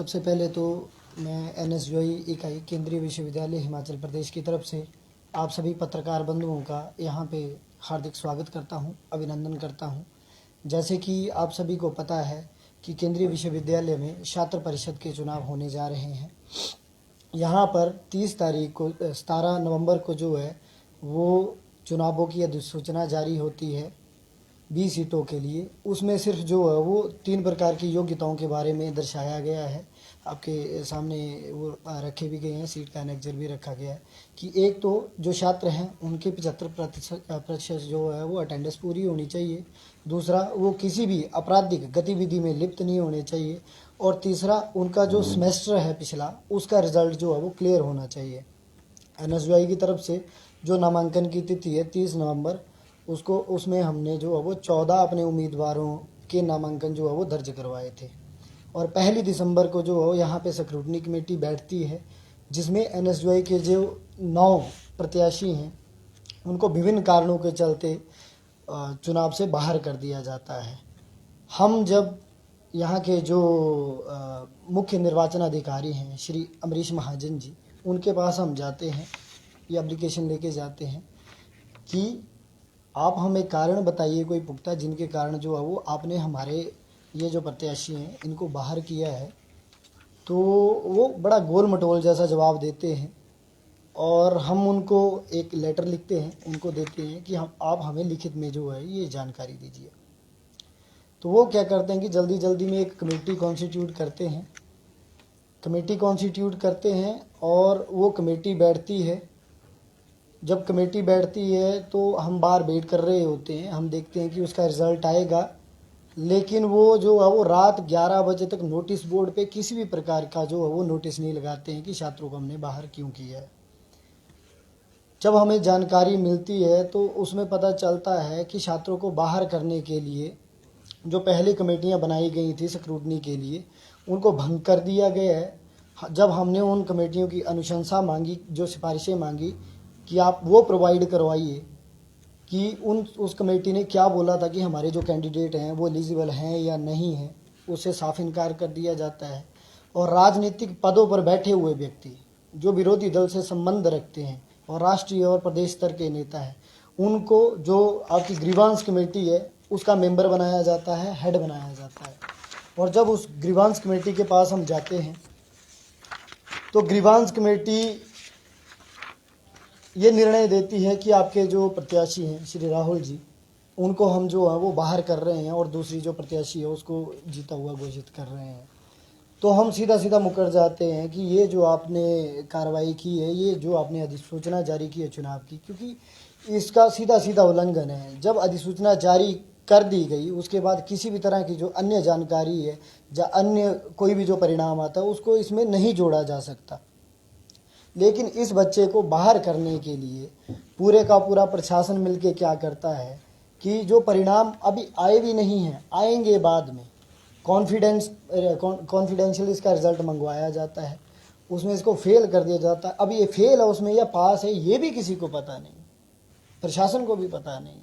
सबसे पहले तो मैं एनएसयूआई इकाई केंद्रीय विश्वविद्यालय हिमाचल प्रदेश की तरफ से आप सभी पत्रकार बंधुओं का यहाँ पे हार्दिक स्वागत करता हूँ, अभिनंदन करता हूँ। जैसे कि आप सभी को पता है कि केंद्रीय विश्वविद्यालय में छात्र परिषद के चुनाव होने जा रहे हैं। यहाँ पर 30 तारीख को 17 नवंबर को जो है वो चुनावों की अधिसूचना जारी होती है 20 सीटों के लिए। उसमें सिर्फ जो है वो 3 प्रकार की योग्यताओं के बारे में दर्शाया गया है। आपके सामने वो रखे भी गए हैं, सीट का एनेक्जर भी रखा गया है कि एक तो जो छात्र हैं उनके 75% जो है वो अटेंडेंस पूरी होनी चाहिए। दूसरा, वो किसी भी आपराधिक गतिविधि में लिप्त नहीं होने चाहिए। और तीसरा, उनका जो सेमेस्टर है पिछला, उसका रिजल्ट जो है वो क्लियर होना चाहिए। एनएसयूआई की तरफ से जो नामांकन की तिथि है 30 नवंबर, उसमें हमने जो है वो 14 अपने उम्मीदवारों के नामांकन जो है वो दर्ज करवाए थे। और 1 दिसंबर को जो है यहाँ पे स्क्रूटनी कमेटी बैठती है, जिसमें एनएसयूआई के जो 9 प्रत्याशी हैं उनको विभिन्न कारणों के चलते चुनाव से बाहर कर दिया जाता है। हम जब यहाँ के जो मुख्य निर्वाचन अधिकारी हैं श्री अमरीश महाजन जी, उनके पास हम जाते हैं, ये एप्लीकेशन लेके जाते हैं कि आप हमें कारण बताइए कोई पुख्ता जिनके कारण जो है वो आपने हमारे ये जो प्रत्याशी हैं इनको बाहर किया है। तो वो बड़ा गोल मटोल जैसा जवाब देते हैं और हम उनको एक लेटर लिखते हैं, उनको देते हैं कि आप हमें लिखित में जो है ये जानकारी दीजिए। तो वो क्या करते हैं कि जल्दी जल्दी में एक कमेटी कॉन्स्टिट्यूट करते हैं और वो कमेटी बैठती है। जब कमेटी बैठती है तो हम बाहर वेट कर रहे होते हैं, हम देखते हैं कि उसका रिज़ल्ट आएगा, लेकिन वो जो है वो रात 11 बजे तक नोटिस बोर्ड पे किसी भी प्रकार का जो है वो नोटिस नहीं लगाते हैं कि छात्रों को हमने बाहर क्यों किया है। जब हमें जानकारी मिलती है तो उसमें पता चलता है कि छात्रों को बाहर करने के लिए जो पहले कमेटियां बनाई गई थी स्क्रूटनी के लिए, उनको भंग कर दिया गया है। जब हमने उन कमेटियों की अनुशंसा मांगी, जो सिफारिशें मांगी कि आप वो प्रोवाइड करवाइए कि उस कमेटी ने क्या बोला था कि हमारे जो कैंडिडेट हैं वो एलिजिबल हैं या नहीं हैं, उससे साफ इनकार कर दिया जाता है। और राजनीतिक पदों पर बैठे हुए व्यक्ति जो विरोधी दल से संबंध रखते हैं और राष्ट्रीय और प्रदेश स्तर के नेता हैं, उनको जो आपकी ग्रीवांस कमेटी है उसका मेंबर बनाया जाता है, हेड बनाया जाता है। और जब उस ग्रीवांस कमेटी के पास हम जाते हैं तो ग्रीवांस कमेटी ये निर्णय देती है कि आपके जो प्रत्याशी हैं श्री राहुल जी, उनको हम जो है वो बाहर कर रहे हैं और दूसरी जो प्रत्याशी है उसको जीता हुआ घोषित कर रहे हैं। तो हम सीधा सीधा मुकर जाते हैं कि ये जो आपने कार्रवाई की है, ये जो आपने अधिसूचना जारी की है चुनाव की, क्योंकि इसका सीधा सीधा उल्लंघन है। जब अधिसूचना जारी कर दी गई उसके बाद किसी भी तरह की जो अन्य जानकारी है या अन्य कोई भी जो परिणाम आता है उसको इसमें नहीं जोड़ा जा सकता। लेकिन इस बच्चे को बाहर करने के लिए पूरे का पूरा प्रशासन मिलके क्या करता है कि जो परिणाम अभी आए भी नहीं हैं, आएंगे बाद में, कॉन्फिडेंशियल इसका रिजल्ट मंगवाया जाता है, उसमें इसको फेल कर दिया जाता है। अब ये फेल है उसमें या पास है ये भी किसी को पता नहीं, प्रशासन को भी पता नहीं।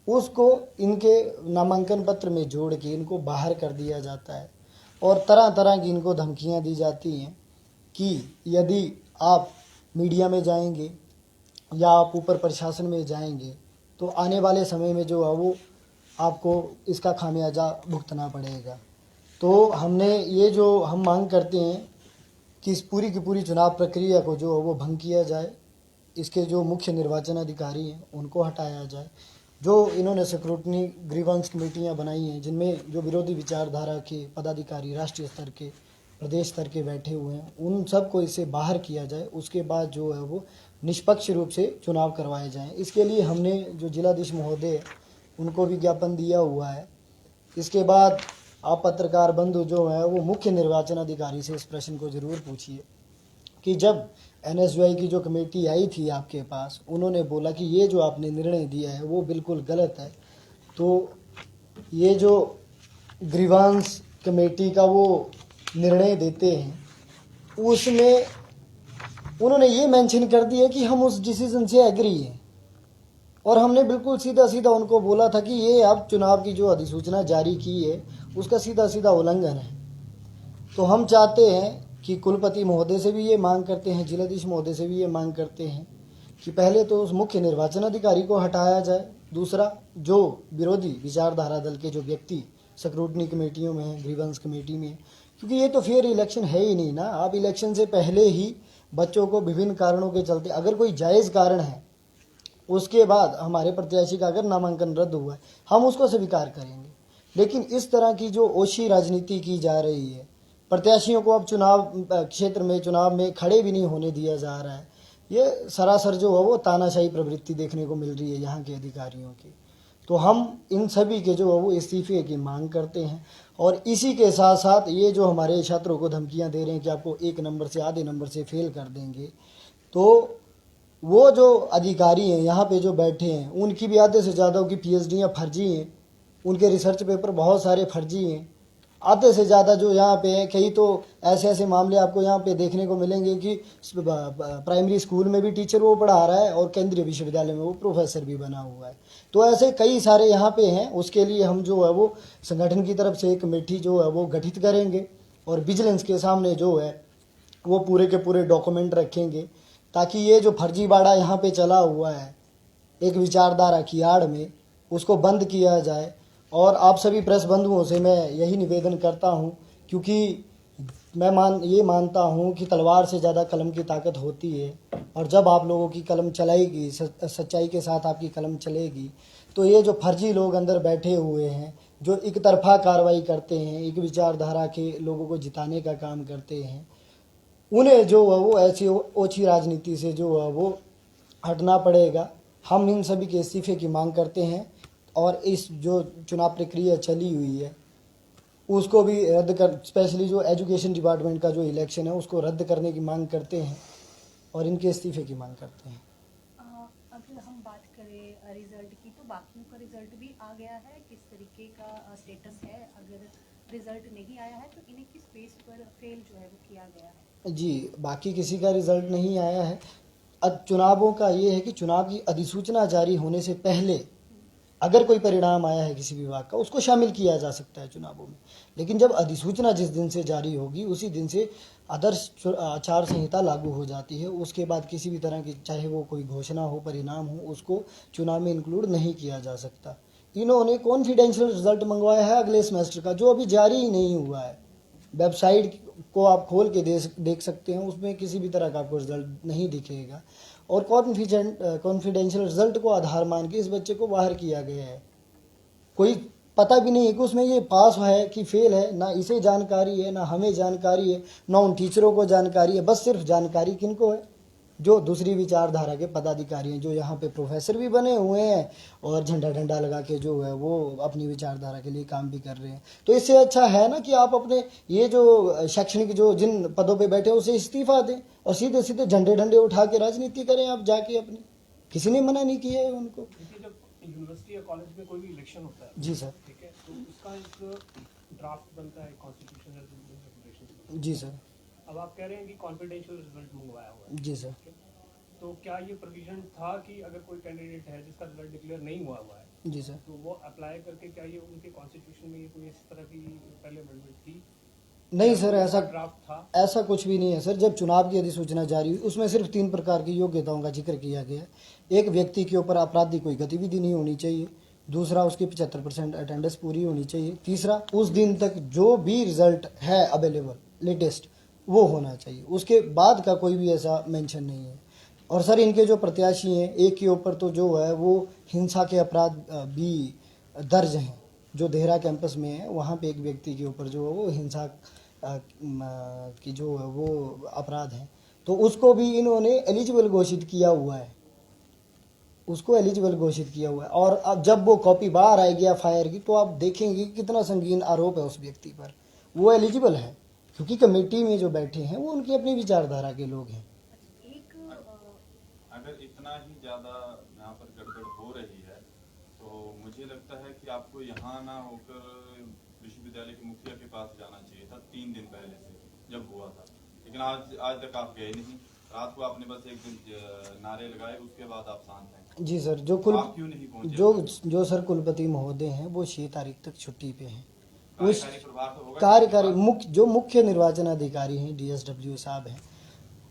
उसको इनके नामांकन पत्र में जोड़ के इनको बाहर कर दिया जाता है और तरह तरह की इनको धमकियां दी जाती हैं कि यदि आप मीडिया में जाएंगे या आप ऊपर प्रशासन में जाएंगे तो आने वाले समय में जो है वो आपको इसका खामियाजा भुगतना पड़ेगा। तो हमने ये जो हम मांग करते हैं कि इस पूरी की पूरी चुनाव प्रक्रिया को जो है वो भंग किया जाए, इसके जो मुख्य निर्वाचन अधिकारी हैं उनको हटाया जाए। जो इन्होंने स्क्रूटनी ग्रीवांस कमेटियां बनाई हैं जिनमें जो विरोधी विचारधारा के पदाधिकारी राष्ट्रीय स्तर के प्रदेश स्तर के बैठे हुए हैं, उन सबको इससे बाहर किया जाए। उसके बाद जो है वो निष्पक्ष रूप से चुनाव करवाए जाएं। इसके लिए हमने जो जिलाधीश महोदय उनको भी ज्ञापन दिया हुआ है। इसके बाद आप पत्रकार बंधु जो है वो मुख्य निर्वाचन अधिकारी से इस प्रश्न को ज़रूर पूछिए कि जब एनएसयूआई की जो कमेटी आई थी आपके पास, उन्होंने बोला कि ये जो आपने निर्णय दिया है वो बिल्कुल गलत है, तो ये जो ग्रीवांस कमेटी का वो निर्णय देते हैं उसमें उन्होंने ये मेंशन कर दिया कि हम उस डिसीजन से एग्री हैं। और हमने बिल्कुल सीधा सीधा उनको बोला था कि ये अब चुनाव की जो अधिसूचना जारी की है उसका सीधा सीधा उल्लंघन है। तो हम चाहते हैं कि कुलपति महोदय से भी ये मांग करते हैं, जिलाधीश महोदय से भी ये मांग करते हैं कि पहले तो उस मुख्य निर्वाचन अधिकारी को हटाया जाए। दूसरा, जो विरोधी विचारधारा दल के जो व्यक्ति स्क्रूटनी कमेटियों में हैं, ग्रीवेंस कमेटी में, क्योंकि ये तो फेयर इलेक्शन है ही नहीं ना। आप इलेक्शन से पहले ही बच्चों को विभिन्न कारणों के चलते, अगर कोई जायज़ कारण है, उसके बाद हमारे प्रत्याशी का अगर नामांकन रद्द हुआ है, हम उसको स्वीकार करेंगे। लेकिन इस तरह की जो ओछी राजनीति की जा रही है, प्रत्याशियों को अब चुनाव क्षेत्र में, चुनाव में खड़े भी नहीं होने दिया जा रहा है, ये सरासर जो है वो तानाशाही प्रवृत्ति देखने को मिल रही है यहाँ के अधिकारियों की। तो हम इन सभी के जो है वो इस्तीफे की मांग करते हैं। और इसी के साथ साथ ये जो हमारे छात्रों को धमकियां दे रहे हैं कि आपको 1 नंबर से आधे नंबर से फेल कर देंगे, तो वो जो अधिकारी हैं यहाँ पे जो बैठे हैं, उनकी भी आधे से ज़्यादा की पीएचडी फर्जी हैं, उनके रिसर्च पेपर बहुत सारे फर्जी हैं। आधे से ज़्यादा जो यहाँ पे हैं, कई तो ऐसे ऐसे मामले आपको यहाँ पे देखने को मिलेंगे कि प्राइमरी स्कूल में भी टीचर वो पढ़ा रहा है और केंद्रीय विश्वविद्यालय में वो प्रोफेसर भी बना हुआ है। तो ऐसे कई सारे यहाँ पे हैं। उसके लिए हम जो है वो संगठन की तरफ से एक कमेटी जो है वो गठित करेंगे और विजिलेंस के सामने जो है वो पूरे के पूरे डॉक्यूमेंट रखेंगे, ताकि ये जो फर्जीवाड़ा यहाँ पे चला हुआ है एक विचारधारा की आड़ में, उसको बंद किया जाए। और आप सभी प्रेस बंधुओं से मैं यही निवेदन करता हूँ, क्योंकि मैं ये मानता हूँ कि तलवार से ज़्यादा कलम की ताकत होती है, और जब आप लोगों की कलम चलाएगी, सच्चाई के साथ आपकी कलम चलेगी, तो ये जो फर्जी लोग अंदर बैठे हुए हैं, जो एक तरफा कार्रवाई करते हैं, एक विचारधारा के लोगों को जिताने का काम करते हैं, उन्हें जो है वो ऐसी ओछी राजनीति से जो है वो हटना पड़ेगा। हम इन सभी के इस्तीफे की मांग करते हैं और इस जो चुनाव प्रक्रिया चली हुई है उसको भी रद्द कर, स्पेशली जो एजुकेशन डिपार्टमेंट का जो इलेक्शन है उसको रद्द करने की मांग करते हैं और इनके इस्तीफे की मांग करते हैं। अगर हम बात करें रिजल्ट की, तो बाकियों का रिजल्ट भी आ गया है, किस तरीके का स्टेटस है? अगर रिजल्ट नहीं आया है तो इन्हें किस बेस पर फेल जो है वो किया गया है? जी, बाकी किसी का रिजल्ट नहीं आया है। अब चुनावों का ये है कि चुनाव की अधिसूचना जारी होने से पहले अगर कोई परिणाम आया है किसी विभाग का, उसको शामिल किया जा सकता है चुनावों में। लेकिन जब अधिसूचना जिस दिन से जारी होगी उसी दिन से आदर्श आचार संहिता लागू हो जाती है। उसके बाद किसी भी तरह की, चाहे वो कोई घोषणा हो, परिणाम हो, उसको चुनाव में इंक्लूड नहीं किया जा सकता। इन्होंने कॉन्फिडेंशियल रिजल्ट मंगवाया है अगले सेमेस्टर का, जो अभी जारी ही नहीं हुआ है। वेबसाइट को आप खोल के देख सकते हैं, उसमें किसी भी तरह का आपको रिजल्ट नहीं दिखेगा। और कॉन्फिडेंशियल रिजल्ट को आधार मान के इस बच्चे को बाहर किया गया है। कोई पता भी नहीं है कि उसमें ये पास है कि फेल है, ना इसे जानकारी है, ना हमें जानकारी है, ना उन टीचरों को जानकारी है। बस सिर्फ जानकारी किनको है? जो दूसरी विचारधारा के पदाधिकारी हैं, जो यहाँ पे प्रोफेसर भी बने हुए हैं और झंडा डंडा लगा के जो है वो अपनी विचारधारा के लिए काम भी कर रहे हैं। तो इससे अच्छा है ना कि आप अपने ये जो शैक्षणिक जो जिन पदों पे बैठे हैं उसे इस्तीफा दें और सीधे सीधे झंडे डंडे उठा के राजनीति करें आप जाके अपनी। किसी ने मना नहीं किया है उनको। जब यूनिवर्सिटी या कॉलेज में कोई भी इलेक्शन होता है, जी सर, ठीक है, तो उसका एक ड्राफ्ट बनता है कॉन्स्टिट्यूशनल रेगुलेशन। जी सर। अब आप कह रहे हैं कि कॉन्फिडेंशियल रिजल्ट मंगवाया हुआ है, जी सर। तो क्या ये प्रोविजन था कि अगर कोई कैंडिडेट है जिसका रिजल्ट डिक्लेयर नहीं हुआ है, जी सर, तो वो अप्लाई करके, क्या ये उनके कॉन्स्टिट्यूशन में ये कोई इस तरह की पहले अमेंडमेंट थी? नहीं सर, ऐसा ड्राफ्ट था? ऐसा कुछ भी नहीं है सर। जब चुनाव की अधिसूचना जारी हुई उसमें सिर्फ 3 प्रकार की योग्यताओं का जिक्र किया गया है। एक, व्यक्ति के ऊपर आपराधिक कोई गतिविधि नहीं होनी चाहिए। दूसरा, उसकी 75% अटेंडेंस पूरी होनी चाहिए। तीसरा, उस दिन तक जो भी रिजल्ट है अवेलेबल लेटेस्ट वो होना चाहिए। उसके बाद का कोई भी ऐसा मेंशन नहीं है। और सर, इनके जो प्रत्याशी हैं, एक के ऊपर तो जो है वो हिंसा के अपराध भी दर्ज हैं। जो देहरा कैंपस में है वहाँ पे एक व्यक्ति के ऊपर जो है वो हिंसा की जो है वो अपराध है, तो उसको भी इन्होंने एलिजिबल घोषित किया हुआ है। उसको एलिजिबल घोषित किया हुआ है। और अब जब वो कॉपी बाहर आएगी एफआईआर की, तो आप देखेंगे कि कितना संगीन आरोप है उस व्यक्ति पर। वो एलिजिबल है क्योंकि कमेटी में जो बैठे हैं वो उनकी अपनी विचारधारा के लोग हैं। अगर इतना ही ज़्यादा यहाँ पर गड़बड़ हो रही है तो मुझे लगता है कि आपको यहाँ ना होकर विश्वविद्यालय के मुखिया के पास जाना चाहिए था 3 दिन पहले से जब हुआ था। लेकिन आज तक आप गए नहीं। रात को आपने बस एक दिन नारे लगाए, उसके बाद आप शांत हैं। जी सर, आप क्यों नहीं पहुंचे? जो सर कुलपति महोदय हैं वो 6 तारीख तक छुट्टी पे हैं। उस कार्यकारी प्रभार तो होगा। कार्यकारी मुख्य निर्वाचन अधिकारी हैं, DSW साहब हैं,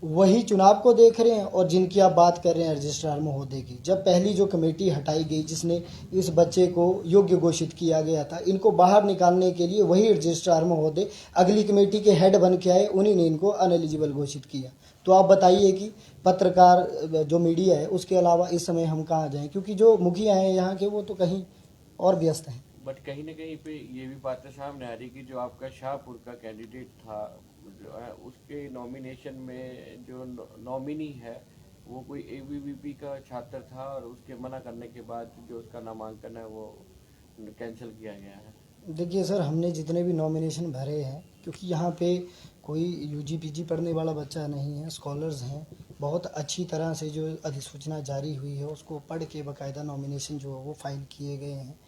वही चुनाव को देख रहे हैं। और जिनकी आप बात कर रहे हैं रजिस्ट्रार महोदय की, जब पहली जो कमेटी हटाई गई जिसने इस बच्चे को योग्य घोषित किया गया था, इनको बाहर निकालने के लिए वही रजिस्ट्रार महोदय अगली कमेटी के हेड बन के आए, उन्हीं ने इनको अनएलिजिबल घोषित किया। तो आप बताइए कि पत्रकार जो मीडिया है उसके अलावा इस समय हम कहाँ जाएं, क्योंकि जो मुखिया हैं यहाँ के वो तो कहीं और व्यस्त हैं। बट कहीं ना कहीं पे ये भी बातें सामने आ रही कि जो आपका शाहपुर का कैंडिडेट था जो है उसके नॉमिनेशन में जो नॉमिनी है वो कोई ABVP का छात्र था और उसके मना करने के बाद जो उसका नामांकन है वो कैंसिल किया गया है। देखिए सर, हमने जितने भी नॉमिनेशन भरे हैं, क्योंकि यहाँ पे कोई UG PG पढ़ने वाला बच्चा नहीं है, स्कॉलर्स हैं, बहुत अच्छी तरह से जो अधिसूचना जारी हुई है उसको पढ़ के बाकायदा नॉमिनेशन जो है वो फाइल किए गए हैं।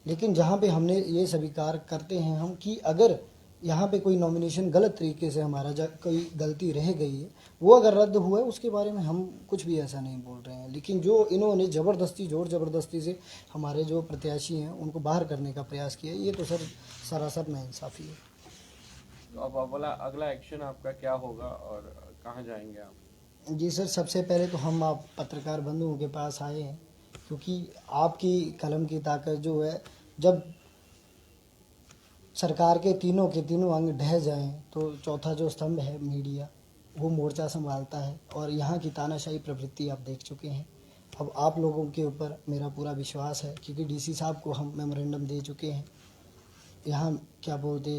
लेकिन जहाँ पे हमने ये स्वीकार करते हैं हम कि अगर यहाँ पे कोई नॉमिनेशन गलत तरीके से हमारा कोई गलती रह गई है, वो अगर रद्द हुआ है उसके बारे में हम कुछ भी ऐसा नहीं बोल रहे हैं। लेकिन जो इन्होंने जोर ज़बरदस्ती से हमारे जो प्रत्याशी हैं उनको बाहर करने का प्रयास किया, ये तो सर सरासर नाइंसाफ़ी है। तो अब अगला एक्शन आपका क्या होगा और कहाँ जाएंगे आप? जी सर, सबसे पहले तो हम आप पत्रकार बंधुओं के पास आए हैं, क्योंकि आपकी कलम की ताकत जो है, जब सरकार के तीनों अंग ढह जाएं तो चौथा जो स्तंभ है मीडिया, वो मोर्चा संभालता है। और यहाँ की तानाशाही प्रवृत्ति आप देख चुके हैं। अब आप लोगों के ऊपर मेरा पूरा विश्वास है, क्योंकि DC साहब को हम मेमोरेंडम दे चुके हैं। यहाँ क्या बोलते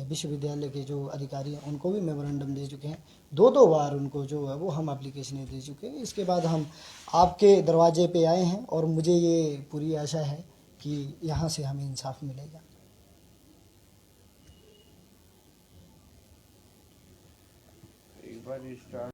विश्वविद्यालय के जो अधिकारी हैं उनको भी मेमोरेंडम दे चुके हैं। 2 बार उनको जो है वो हम एप्लीकेशनें दे चुके हैं। इसके बाद हम आपके दरवाजे पे आए हैं और मुझे ये पूरी आशा है कि यहाँ से हमें इंसाफ मिलेगा। एक बार स्टार्ट